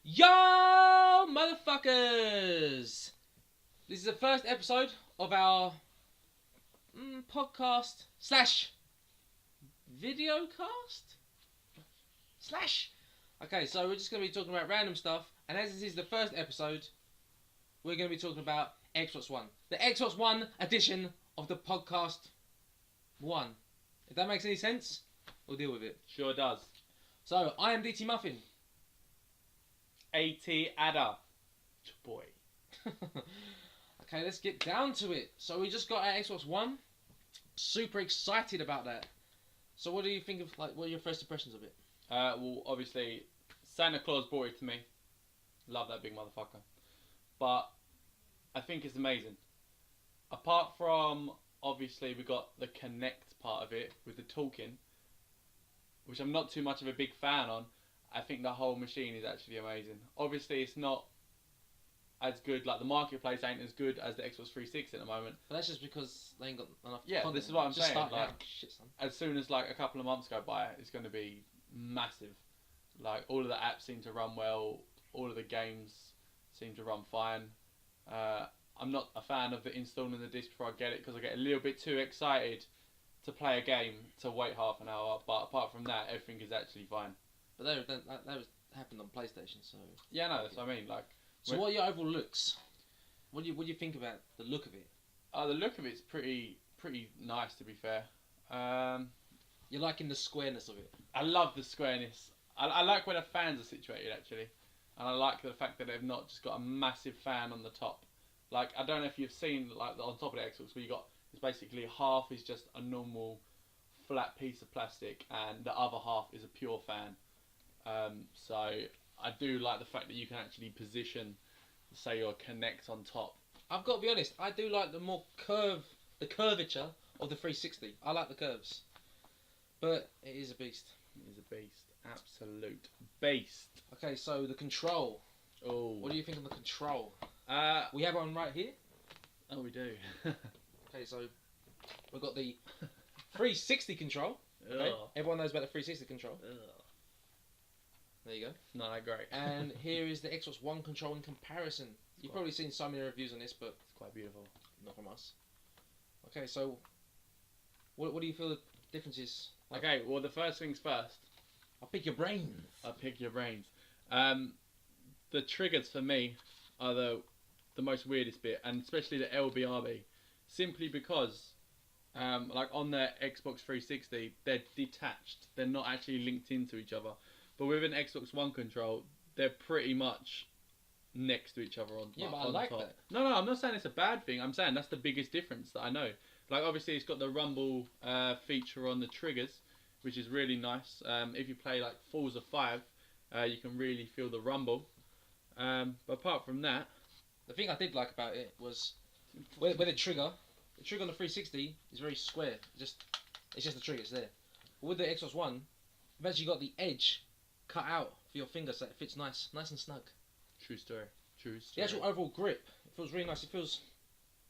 Yo, motherfuckers! This is the first episode of our podcast slash videocast slash. Okay, so we're just going to be talking about random stuff, and as this is the first episode, we're going to be talking about Xbox One. The Xbox One edition of the podcast one. If that makes any sense, we'll deal with it. Sure does. So, I am DT Muffin. AT Adder. Boy. Okay, let's get down to it. So we just got our Xbox One. Super excited about that. So what do you think of, what are your first impressions of it? Well, obviously, Santa Claus brought it to me. Love that big motherfucker. But I think it's amazing. Apart from, obviously, we got the Connect part of it with the talking, which I'm not too much of a big fan on. I think the whole machine is actually amazing. Obviously, it's not as good, like the marketplace ain't as good as the Xbox 360 at the moment. But that's just because they ain't got enough content. This is what I'm saying. Like, shit, son. As soon as like a couple of months go by, it's going to be massive. Like all of the apps seem to run well, all of the games seem to run fine. I'm not a fan of the installing the disc before I get it because I get a little bit too excited to play a game to wait half an hour. But apart from that, everything is actually fine. But that was happened on PlayStation, so yeah, no, that's what I mean. Like, so what are your overall looks? What do you think about the look of it? The look of it's pretty nice, to be fair. You're liking the squareness of it. I love the squareness. I like where the fans are situated actually, and I like the fact that they've not just got a massive fan on the top. Like I don't know if you've seen like on top of the Xbox where you got it's basically half is just a normal flat piece of plastic and the other half is a pure fan. So I do like the fact that you can actually position, say, your Connect on top. I've got to be honest, I do like the curvature of the 360. I like the curves. But it is a beast. It is a beast. Absolute beast. Okay, so the control. Oh. What do you think of the control? We have one right here. Oh, we do. Okay, so we've got the 360 control. Okay. Everyone knows about the 360 control. There you go. Not that great. And here is the Xbox One control in comparison. You've probably seen so many reviews on this, but it's quite beautiful. Not from us. Okay, so what do you feel the difference is? Okay, well the first things first. I'll pick your brains. The triggers for me are the most weirdest bit, and especially the LBRB, simply because like on the Xbox 360 they're detached. They're not actually linked into each other. But with an Xbox One control, they're pretty much next to each other on top. Yeah, but I like top. that. No, I'm not saying it's a bad thing. I'm saying that's the biggest difference that I know. Like, obviously, it's got the rumble feature on the triggers, which is really nice. If you play, like, Forza 5, you can really feel the rumble. But apart from that... The thing I did like about it was where the trigger on the 360 is very square. It's just the trigger, it's there. But with the Xbox One, you've actually got the edge cut out for your finger so it fits nice and snug. True story. The actual overall grip, it feels really nice. It feels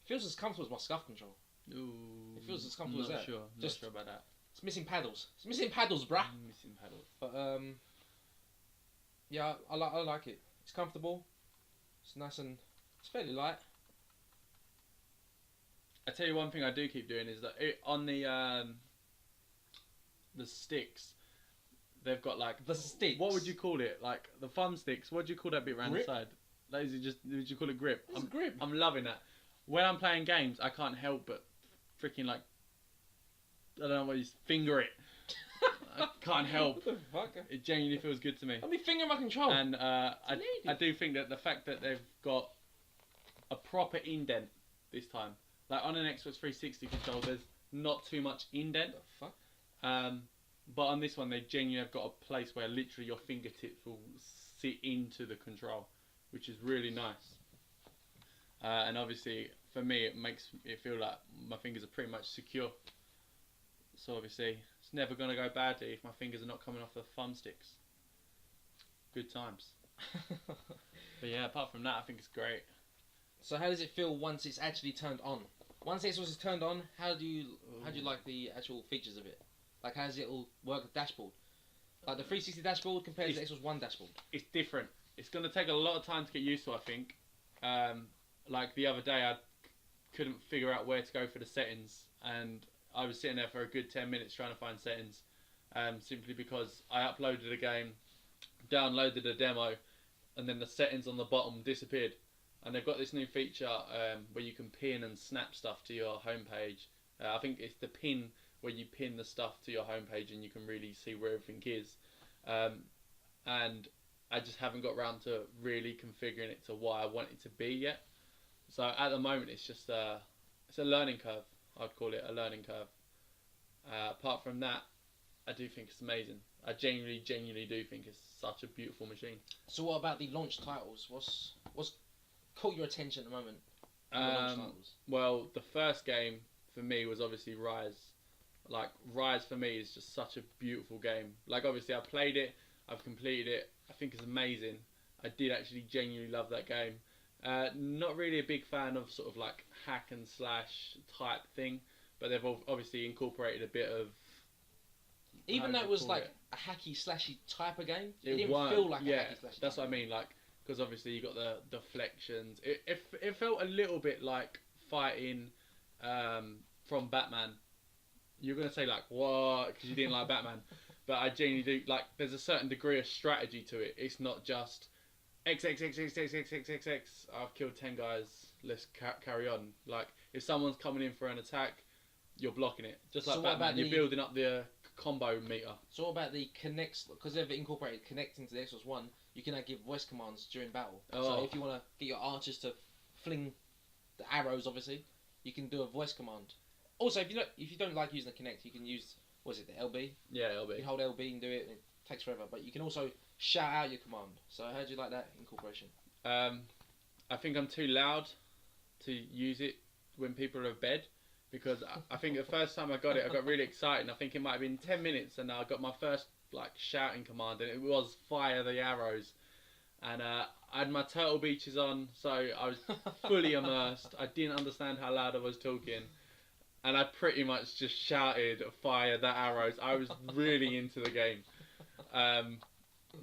as comfortable as my SCUF control. Ooh, it feels as comfortable as that. Not sure about that. It's missing paddles. It's missing paddles, bruh. Missing paddles. But yeah, I like it. It's comfortable. It's nice and it's fairly light. I tell you one thing I do keep doing is that on the sticks. They've got like the sticks. What would you call it? Like the fun sticks. What do you call that bit around grip? the side? Those are just. Would you call it grip? It's grip. I'm loving that. When I'm playing games, I can't help but freaking like. I don't know what you finger it. I can't help. What the fuck? It genuinely feels good to me. Let me finger my control. And I do think that the fact that they've got a proper indent this time, like on an Xbox 360 control, there's not too much indent. What the fuck? But on this one, they genuinely have got a place where literally your fingertips will sit into the control, which is really nice. And obviously, for me, it makes it feel like my fingers are pretty much secure. So obviously, it's never going to go badly if my fingers are not coming off the thumbsticks. Good times. But yeah, apart from that, I think it's great. So how does it feel once it's actually turned on? Once the Xbox is turned on, how do you like the actual features of it? Like, how does it all work? The dashboard, like the 360 dashboard compared to the Xbox One dashboard. It's different. it's going to take a lot of time to get used to, I think. Like the other day, I couldn't figure out where to go for the settings, and I was sitting there for a good 10 minutes trying to find settings, simply because I uploaded a game, downloaded a demo, and then the settings on the bottom disappeared. And they've got this new feature where you can pin and snap stuff to your homepage. I think it's the pin where you pin the stuff to your homepage and you can really see where everything is. And I just haven't got around to really configuring it to what I want it to be yet. So at the moment, it's just it's a learning curve. I'd call it a learning curve. Apart from that, I do think it's amazing. I genuinely do think it's such a beautiful machine. So what about the launch titles? What's caught your attention at the moment? Launch titles? Well, the first game for me was obviously Rise. Like, Rise for me is just such a beautiful game. Like, obviously I played it, I've completed it, I think it's amazing. I did actually genuinely love that game. Not really a big fan of sort of like hack and slash type thing, but they've obviously incorporated a bit of... Even though it was like a hacky slashy type of game, it didn't feel like a hacky slashy. That's what I mean, like, because obviously you got the deflections. It felt a little bit like fighting from Batman. You're going to say like, what? Because you didn't like Batman. But I genuinely do, like, there's a certain degree of strategy to it. It's not just X, X, X, X, X, X, X, X, X, I've killed 10 guys, let's carry on. Like, if someone's coming in for an attack, you're blocking it. Just like Batman, you're building up the combo meter. So what about the connects? Because they've incorporated connect into the Xbox One, you can now give voice commands during battle. So if you want to get your archers to fling the arrows, obviously, you can do a voice command. Also, if you don't like using the connect, you can use, what is it, the LB? Yeah, LB. You hold LB and do it, and it takes forever. But you can also shout out your command. So how do you like that incorporation? I think I'm too loud to use it when people are in bed. Because I think the first time I got it, I got really excited. And I think it might have been 10 minutes, and I got my first like shouting command, and it was fire the arrows. And I had my Turtle Beaches on, so I was fully immersed. I didn't understand how loud I was talking, and I pretty much just shouted fire the arrows. I was really into the game.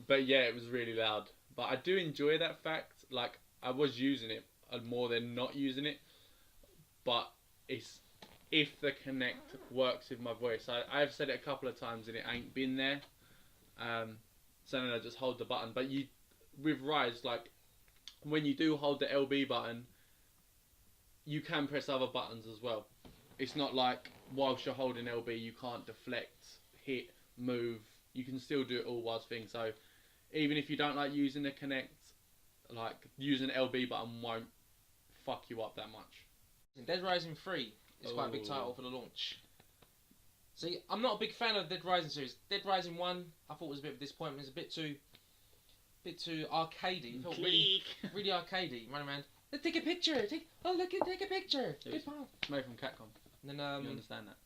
But yeah, it was really loud. But I do enjoy that fact. Like, I was using it more than not using it, but it's if the connect works with my voice. I've said it a couple of times and it ain't been there. So then I just hold the button. But with Rise, like, when you do hold the LB button, you can press other buttons as well. It's not like whilst you're holding LB you can't deflect, hit, move. You can still do it all whilst thing. So even if you don't like using the connect, like, using the LB button won't fuck you up that much. Dead Rising 3 is quite a big title for the launch. See, I'm not a big fan of Dead Rising series. Dead Rising 1, I thought was a bit of a disappointment. It's a bit too arcadey. It felt really arcadey. Running around. Let's take a picture. Take a picture. It's made from Capcom. And then you understand that?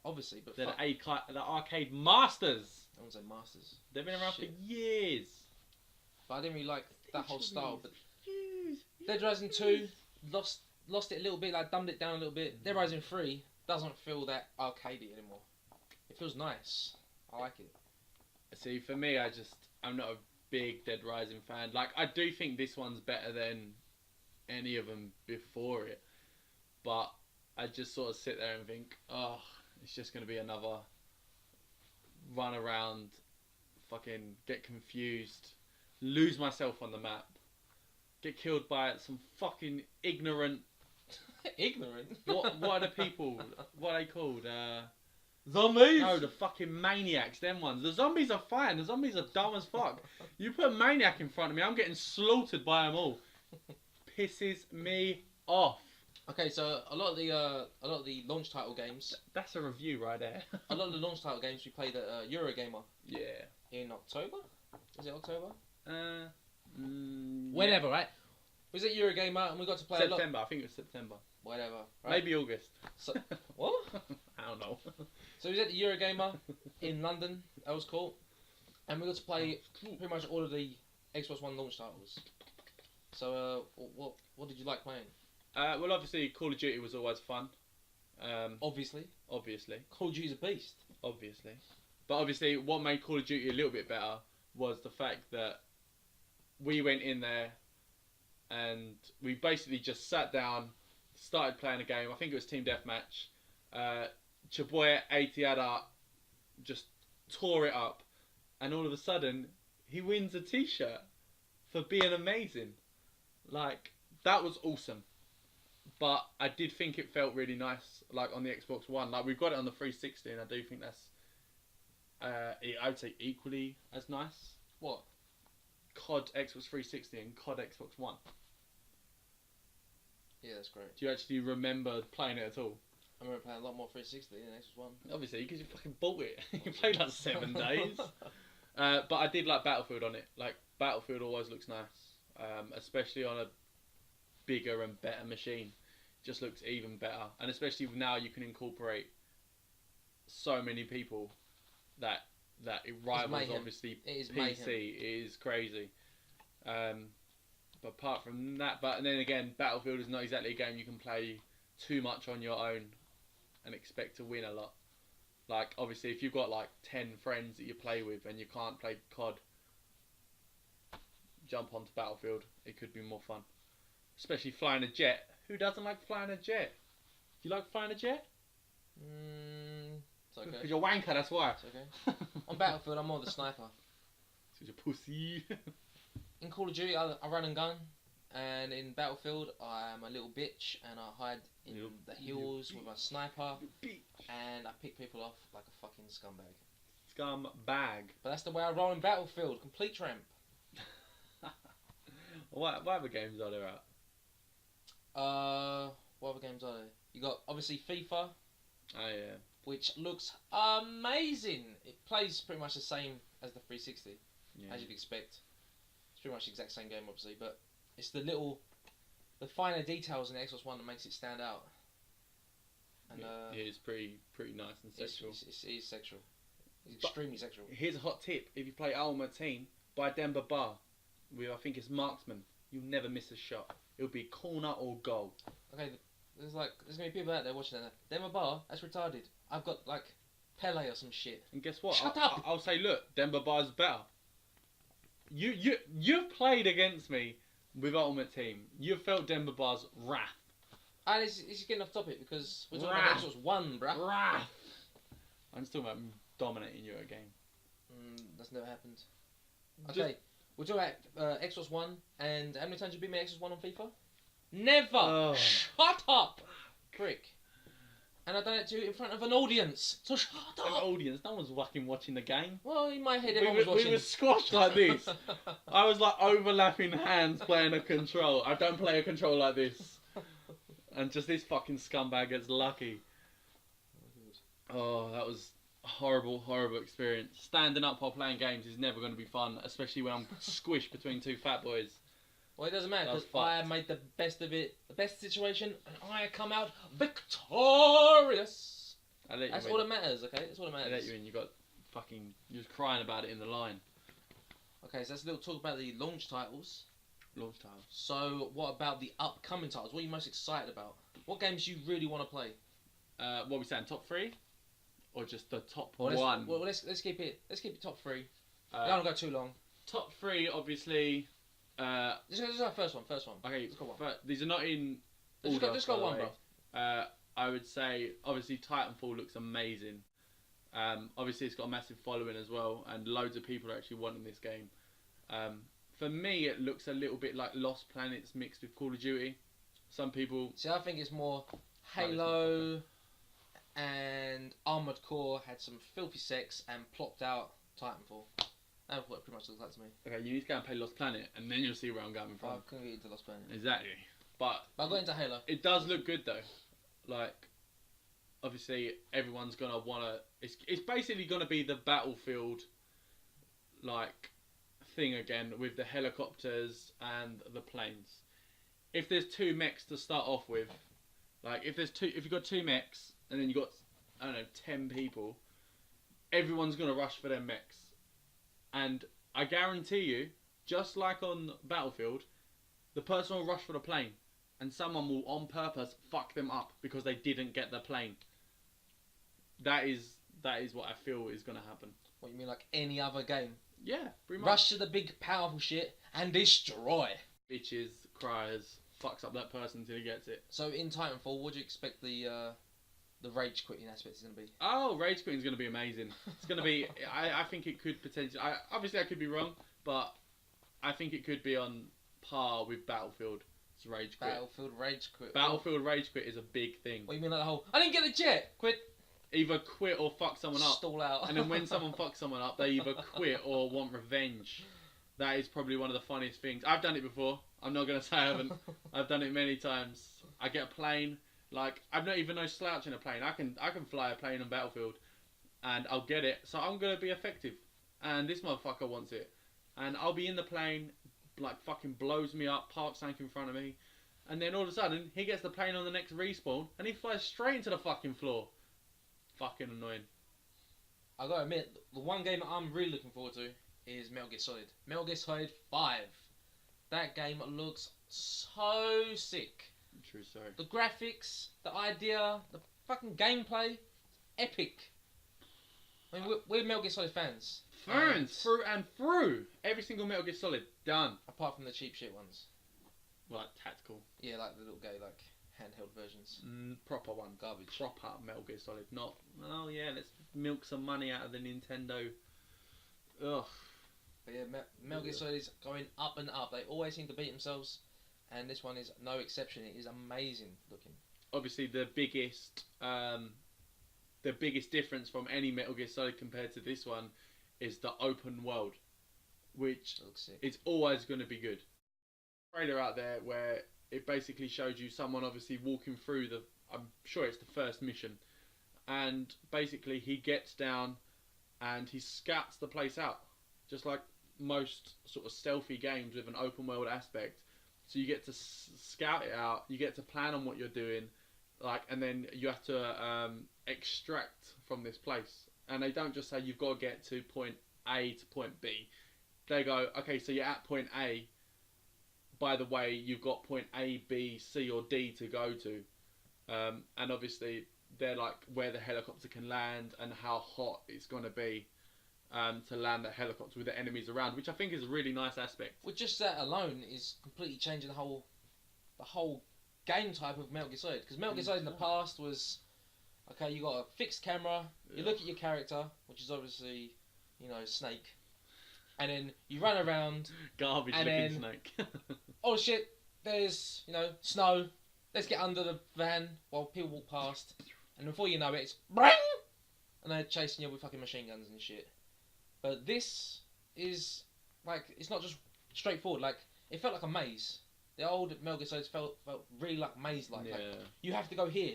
Obviously, but they're the arcade masters. I won't say masters. They've been around for years. But I didn't really like that whole style. But Dead Rising 2 lost it a little bit, like dumbed it down a little bit. Dead Rising 3 doesn't feel that arcadey anymore. It feels nice. I like it. See, for me, I'm not a big Dead Rising fan. Like, I do think this one's better than any of them before it, but I just sort of sit there and think, oh, it's just going to be another run around, fucking get confused, lose myself on the map, get killed by some fucking ignorant... Ignorant? What are the people? What are they called? Zombies? No, the fucking maniacs, them ones. The zombies are fine. The zombies are dumb as fuck. You put a maniac in front of me, I'm getting slaughtered by them all. Pisses me off. Okay, so a lot of the launch title games. That's a review right there. A lot of the launch title games we played at Eurogamer. Yeah. In October? Is it October? Whenever, yeah. Right? Was it Eurogamer and we got to play September. I think it was September. Whatever. Right? Maybe August. So, what? I don't know. So we was at the Eurogamer in London. That was cool. And we got to play pretty much all of the Xbox One launch titles. So what did you like playing? Well, obviously Call of Duty was always fun. Obviously. Call of Duty's a beast. Obviously. But obviously what made Call of Duty a little bit better was the fact that we went in there and we basically just sat down, started playing a game. I think it was Team Deathmatch. Chaboy Atiada just tore it up, and all of a sudden he wins a t-shirt for being amazing. Like, that was awesome. But I did think it felt really nice, like on the Xbox One. Like, we've got it on the 360, and I do think that's I would say equally as nice. What? COD Xbox 360 and COD Xbox One. Yeah, that's great. Do you actually remember playing it at all? I remember playing a lot more 360 than Xbox One. Obviously, because you fucking bought it. You played like 7 days. But I did like Battlefield on it. Like, Battlefield always looks nice. Especially on a bigger and better machine. Just looks even better. And especially now you can incorporate so many people that it rivals obviously PC. It is crazy. But apart from that, and then again, Battlefield is not exactly a game you can play too much on your own and expect to win a lot. Like, obviously, if you've got like 10 friends that you play with and you can't play COD, jump onto Battlefield. It could be more fun. Especially flying a jet. Who doesn't like flying a jet? Do you like flying a jet? It's okay. Because you're a wanker, that's why. It's okay. On Battlefield, I'm more the sniper. Because you're a pussy. In Call of Duty, I run and gun. And in Battlefield, I'm a little bitch and I hide in the hills with my sniper. And I pick people off like a fucking scumbag. Scumbag. But that's the way I roll in Battlefield. Complete tramp. What other games are there out? What other games are there? You got obviously FIFA. Oh yeah. Which looks amazing. It plays pretty much the same as the 360, as you'd expect. It's pretty much the exact same game, obviously, but it's the finer details in the Xbox One that makes it stand out. And it's pretty nice and sexual. It is sexual. It's extremely sexual. Here's a hot tip: if you play Ultimate Team, buy Denver Bar with, I think it's Marksman. You'll never miss a shot. It'll be corner or goal. Okay, there's gonna be people out there watching that. Denver Bar, that's retarded. I've got like Pele or some shit. And guess what? Shut up! I'll say, look, Denver Bar's better. You've played against me with Ultimate Team. You've felt Denver Bar's wrath. And it's getting off topic because we're talking about Xbox One, bruh. Wrath. I'm just talking about dominating you at a game. That's never happened. Okay, we're talking about Xbox One, and how many times you beat me at Xbox One on FIFA? Never! Oh. Shut up! Prick. And I done it to you in front of an audience, so shut up! An audience? No one's fucking watching the game. Well, in my head, everyone was watching. We were squashed like this. I was like overlapping hands playing a control. I don't play a control like this. And just this fucking scumbag gets lucky. Oh, that was a horrible, horrible experience. Standing up while playing games is never going to be fun, especially when I'm squished between two fat boys. Well, it doesn't matter, because I made the best of it, the best situation, and I come out victorious. That's all that matters, okay? That's all that matters. I let you in, you was crying about it in the line. Okay, so let's a little talk about the launch titles. Launch titles. So, what about the upcoming titles? What are you most excited about? What games do you really want to play? What are we saying, top 3? Or just the top one? Let's keep it top 3. Don't go too long. Top 3, obviously. This is our first one. Okay, let's go one. These are not in order. Just go one, bro. I would say, obviously, Titanfall looks amazing. Obviously, it's got a massive following as well, and loads of people are actually wanting this game. For me, it looks a little bit like Lost Planets mixed with Call of Duty. Some people... See, I think it's more Halo and Armored Core had some filthy sex and plopped out Titanfall. That's what it pretty much looks like to me. Okay, you need to go and play Lost Planet, and then you'll see where I'm going from. I couldn't get into Lost Planet. Exactly. But I got into Halo. It does look good, though. Like, obviously, everyone's going to want to... It's basically going to be the Battlefield, like, thing again, with the helicopters and the planes. If there's 2 mechs to start off with, like, if you've got 2 mechs, and then you've got, I don't know, 10 people, everyone's going to rush for their mechs. And I guarantee you, just like on Battlefield, the person will rush for the plane, and someone will on purpose fuck them up because they didn't get the plane. That is what I feel is going to happen. What, you mean like any other game? Yeah, pretty much. Rush to the big powerful shit and destroy. Bitches, cries, fucks up that person until he gets it. So in Titanfall, what do you expect the rage quitting aspect is going to be? Oh, rage quitting is going to be amazing. It's going to be. I think it could potentially. Obviously I could be wrong, but I think it could be on par with Battlefield. Rage quit. Battlefield rage quit. Battlefield rage quit is a big thing. What do you mean like the whole? I didn't get a jet. Quit. Either quit or fuck someone up. Stall out. And then when someone fucks someone up, they either quit or want revenge. That is probably one of the funniest things. I've done it before. I'm not going to say I haven't. I've done it many times. I get a plane. Like, I'm not even no slouch in a plane. I can fly a plane on Battlefield. And I'll get it. So I'm going to be effective. And this motherfucker wants it. And I'll be in the plane. Like, fucking blows me up. Parks sank in front of me. And then all of a sudden, he gets the plane on the next respawn. And he flies straight into the fucking floor. Fucking annoying. I gotta admit, the one game I'm really looking forward to is Metal Gear Solid. Metal Gear Solid 5. That game looks so sick. True story. The graphics, the idea, the fucking gameplay, epic. I mean, we're Metal Gear Solid fans. Through and through. Every single Metal Gear Solid done. Apart from the cheap shit ones. Like tactical. Yeah, like the little gay, like handheld versions. Proper one. Garbage. Proper Metal Gear Solid. Not, oh yeah, let's milk some money out of the Nintendo. Ugh. But yeah, Metal Gear Solid is going up and up. They always seem to beat themselves. And this one is no exception. It is amazing looking. Obviously, the biggest difference from any Metal Gear Solid compared to this one is the open world, which is always going to be good. Trailer out there where it basically showed you someone obviously walking through I'm sure it's the first mission, and basically he gets down and he scouts the place out, just like most sort of stealthy games with an open world aspect. So you get to scout it out, you get to plan on what you're doing, like, and then you have to extract from this place. And they don't just say you've got to get to point A to point B. They go, okay, so you're at point A. By the way, you've got point A, B, C, or D to go to. And obviously, they're like where the helicopter can land and how hot it's going to be to land the helicopter with the enemies around, which I think is a really nice aspect. Well, just that alone is completely changing the whole game type of Metal Gear Solid. Because Metal Gear Solid in the past was, okay, you got a fixed camera, you look at your character, which is obviously, Snake, and then you run around. Garbage looking Snake. Oh shit, there's, snow, let's get under the van while people walk past, and before you know it, it's BRANG! And they're chasing you with fucking machine guns and shit. But this is, like, it's not just straightforward, like, it felt like a maze. The old Metal Gear Solid felt really like maze-like. Yeah. Like, you have to go here.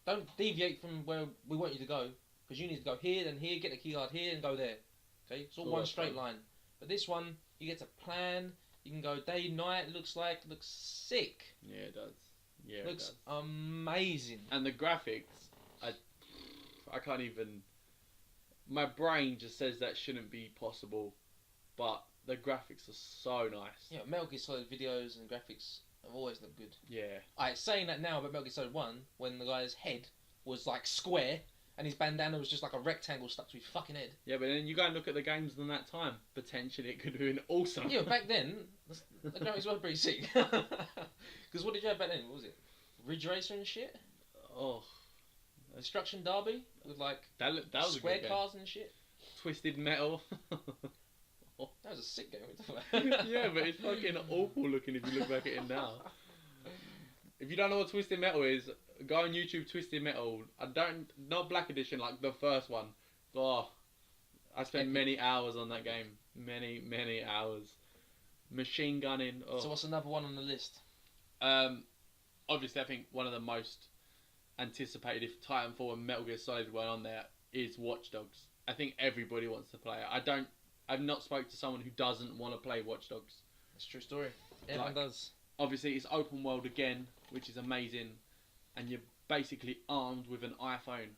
Don't deviate from where we want you to go, because you need to go here, then here, get the key card here, and go there. Okay, it's all one straight line. But this one, you get to plan. You can go day, night. Looks sick. Yeah, it does. Yeah, looks amazing. And the graphics, I can't even. My brain just says that shouldn't be possible, but the graphics are so nice. Yeah, Metal Gear Solid videos and graphics have always looked good. Yeah. Alright, saying that now about Metal Gear Solid 1, when the guy's head was like square and his bandana was just like a rectangle stuck to his fucking head. Yeah, but then you go and look at the games in that time. Potentially it could have been awesome. Yeah, but back then, the graphics were pretty sick. Because what did you have back then? What was it? Ridge Racer and shit? Oh. Destruction Derby? With like that was square a good cars and shit? Twisted Metal. That was a sick game. Yeah, but it's fucking awful looking if you look back at it now. If you don't know what Twisted Metal is, go on YouTube, Twisted Metal. Not Black Edition, like the first one. Oh, I spent many hours on that game. Many hours. Machine gunning. Oh. So what's another one on the list? Obviously, I think one of the most anticipated, if Titanfall and Metal Gear Solid weren't on there, is Watch Dogs. I think everybody wants to play it. I've not spoke to someone who doesn't want to play Watch Dogs. That's a true story. Everyone does. Obviously, it's open world again, which is amazing, and you're basically armed with an iPhone.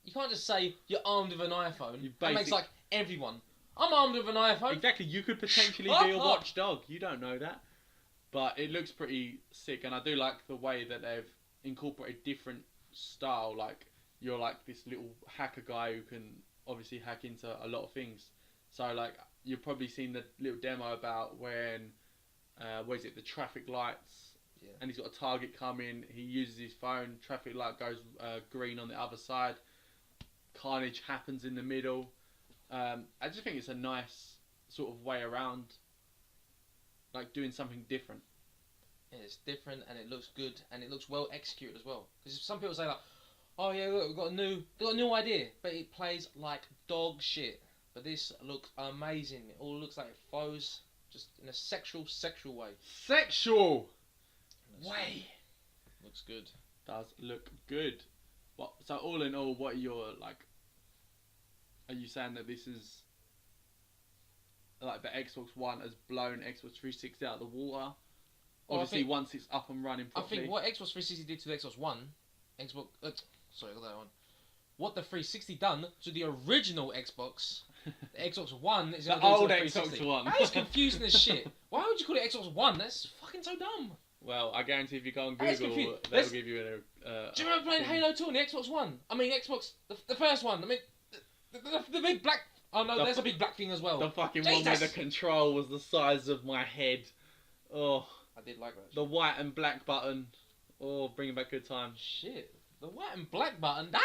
You can't just say you're armed with an iPhone. That makes like everyone. I'm armed with an iPhone. Exactly, you could potentially be a watchdog. You don't know that. But it looks pretty sick, and I do like the way that they've incorporated different style. Like, you're like this little hacker guy who can obviously hack into a lot of things. So like you've probably seen the little demo about when the traffic lights, and he's got a target coming. He uses his phone. Traffic light goes green on the other side. Carnage happens in the middle. I just think it's a nice sort of way around, like doing something different. It's different and it looks good and it looks well executed as well. Because some people say like, oh yeah, look, we've got a new idea, but it plays like dog shit. But this looks amazing. It all looks like it flows just in a sexual way. Sexual way. Looks good. Does look good. What? So all in all, what are your like? Are you saying that this is like the Xbox One has blown Xbox 360 out of the water? Obviously, once it's up and running properly. I think what Xbox 360 did to the Xbox One, sorry, I got that one. What the 360 done to the original Xbox, the Xbox One is the going to do old to the Xbox One. That is confusing as shit. Why would you call it Xbox One? That's fucking so dumb. Well, I guarantee if you go on Google, they'll give you a. Do you remember playing Halo 2 on the Xbox One? I mean, Xbox, the first one. I mean, the big black. Oh no, there's a big black thing as well. The fucking one where the control was the size of my head. Oh. I did like that. The white and black button. Oh, bringing back good times. Shit. The white and black button. Damn!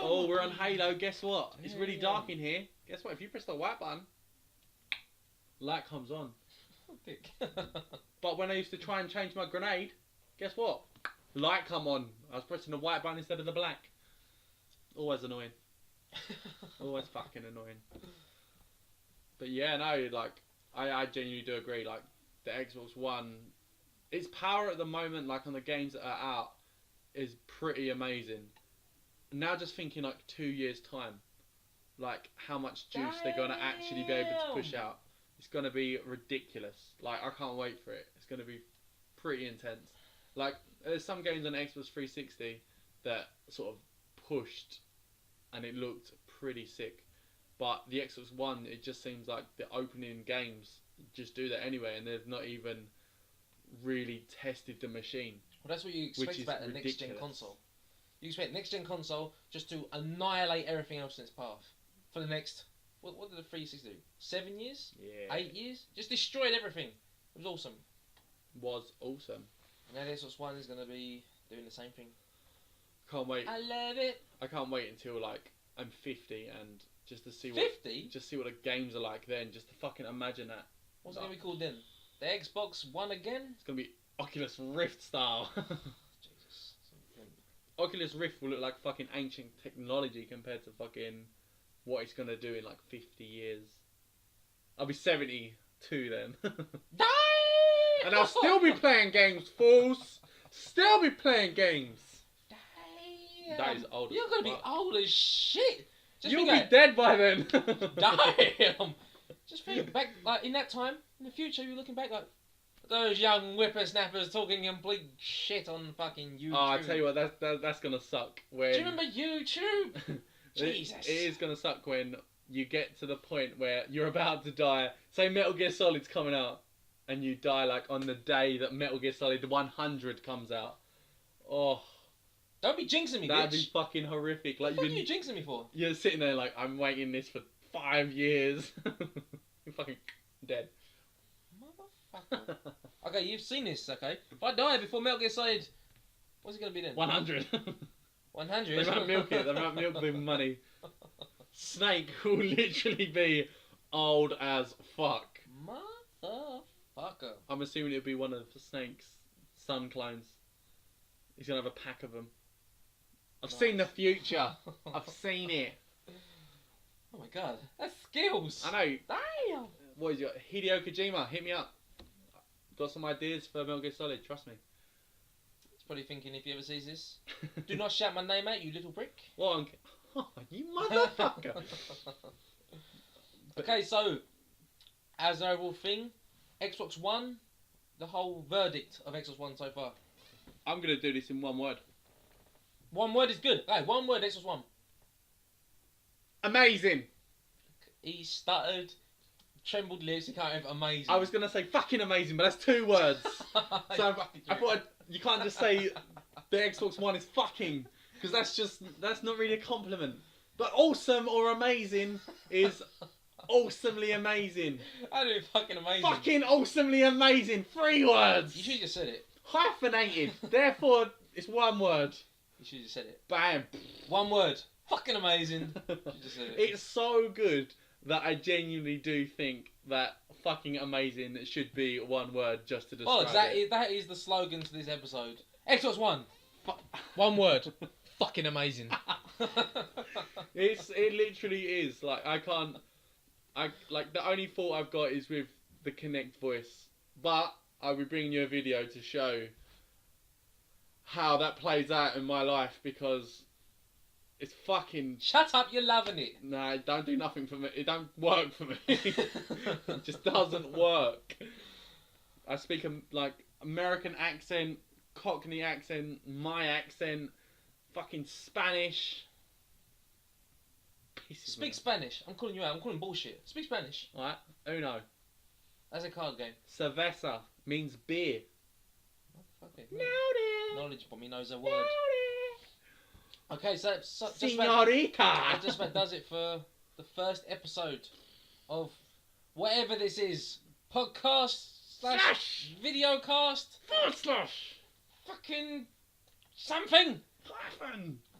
Oh, we're on Halo. Guess what? It's really dark in here. Guess what? If you press the white button, light comes on. Dick. But when I used to try and change my grenade, guess what? Light come on. I was pressing the white button instead of the black. Always annoying. Always fucking annoying. But yeah, no, like I genuinely do agree. Like the Xbox One, its power at the moment, like on the games that are out, is pretty amazing. Now just thinking like 2 years time, like how much juice they're gonna actually be able to push out. It's gonna be ridiculous. Like I can't wait for it. It's gonna be pretty intense. Like there's some games on Xbox 360 that sort of pushed, and it looked pretty sick. But the Xbox One, it just seems like the opening games just do that anyway, and they've not even really tested the machine. Well, that's what you expect about the next gen console. You expect next gen console just to annihilate everything else in its path for the next. What did the 360 do? 7 years? Yeah. 8 years? Just destroyed everything. It was awesome. Was awesome. And now the Xbox One is gonna be doing the same thing. Can't wait. I love it. I can't wait until like I'm 50 and just to see 50? Just see what the games are like then. Just to fucking imagine that. What's it gonna be called then? The Xbox One again? It's gonna be Oculus Rift style. Jesus. Oculus Rift will look like fucking ancient technology compared to fucking what it's gonna do in like 50 years. I'll be 72 then. Damn! And I'll still be playing games, fools. Still be playing games. Damn. That is old. You're gonna be old as shit. Just You'll be dead by then. Damn. Just think back, like in that time, in the future, you're looking back like those young whippersnappers talking complete shit on fucking YouTube. Oh, I tell you what, that's gonna suck. When do you remember YouTube? Jesus. It is gonna suck when you get to the point where you're about to die. Say Metal Gear Solid's coming out, and you die like on the day that Metal Gear Solid 100 comes out. Oh. Don't be jinxing me, That'd bitch. be fucking horrific. Like what are you jinxing me for? You're sitting there like, I'm waiting this for 5 years. You're fucking dead. Motherfucker. Okay, you've seen this, okay? If I die before Metal Gear Solid, what's it gonna be then? 100. 100? They might milk it. They might milk the money. Snake will literally be old as fuck. Motherfucker. I'm assuming it'll be one of Snake's son clones. He's gonna have a pack of them. I've seen the future. I've seen it. Oh my god, that's skills. I know. Damn. What is it? Hideo Kojima, hit me up. Got some ideas for Metal Gear Solid, trust me. He's probably thinking if he ever sees this, do not shout my name out, you little prick. What? Oh, you motherfucker. Okay, so, as an overall thing, Xbox One, the whole verdict of Xbox One so far. I'm going to do this in one word. One word is good. Okay, one word, Xbox One. Amazing. He stuttered, trembled lips, he can't have amazing. I was going to say fucking amazing, but that's 2 words. So I thought you can't just say the Xbox One is fucking, because that's not really a compliment. But awesome or amazing is awesomely amazing. I do fucking amazing. Fucking awesomely amazing. 3 words. You should have just said it. Hyphenated. Therefore, it's 1 word. You should have just said it. Bam. 1 word. Fucking amazing. You just said it. It's so good that I genuinely do think that fucking amazing should be 1 word just to describe it. That is the slogan to this episode. Xbox One. 1 word. Fucking amazing. It literally is. Like, the only fault I've got is with the Kinect voice. But I'll be bringing you a video to show how that plays out in my life, because it's fucking... Shut up, you're loving it. Nah, it don't do nothing for me. It don't work for me. It just doesn't work. I speak American accent, Cockney accent, my accent, fucking Spanish. Speak Spanish. I'm calling you out. I'm calling bullshit. Speak Spanish. Alright, Uno. That's a card game. Cerveza means beer. Okay. Naughty. Knowledge for me knows a word. Okay, so Señorita. that just about does it for the first episode of whatever this is. Podcast slash video cast. / fucking something.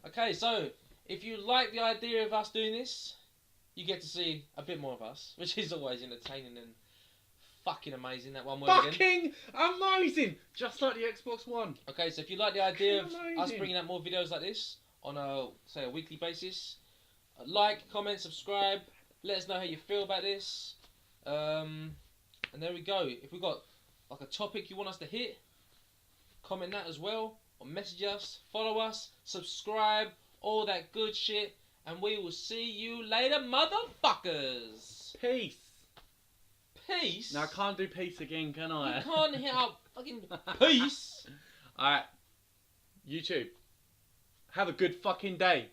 Okay, so if you like the idea of us doing this, you get to see a bit more of us, which is always entertaining and fucking amazing. That 1 word again. Fucking amazing! Just like the Xbox One. Okay, so if you like the idea of Fucking us amazing. bringing out more videos like this on a weekly basis, like, comment, subscribe. Let us know how you feel about this. And there we go. If we got like a topic you want us to hit, comment that as well, or message us, follow us, subscribe, all that good shit, and we will see you later, motherfuckers. Peace. Peace. Now I can't do peace again, can I? You can't hit up fucking peace. Alright. YouTube. Have a good fucking day.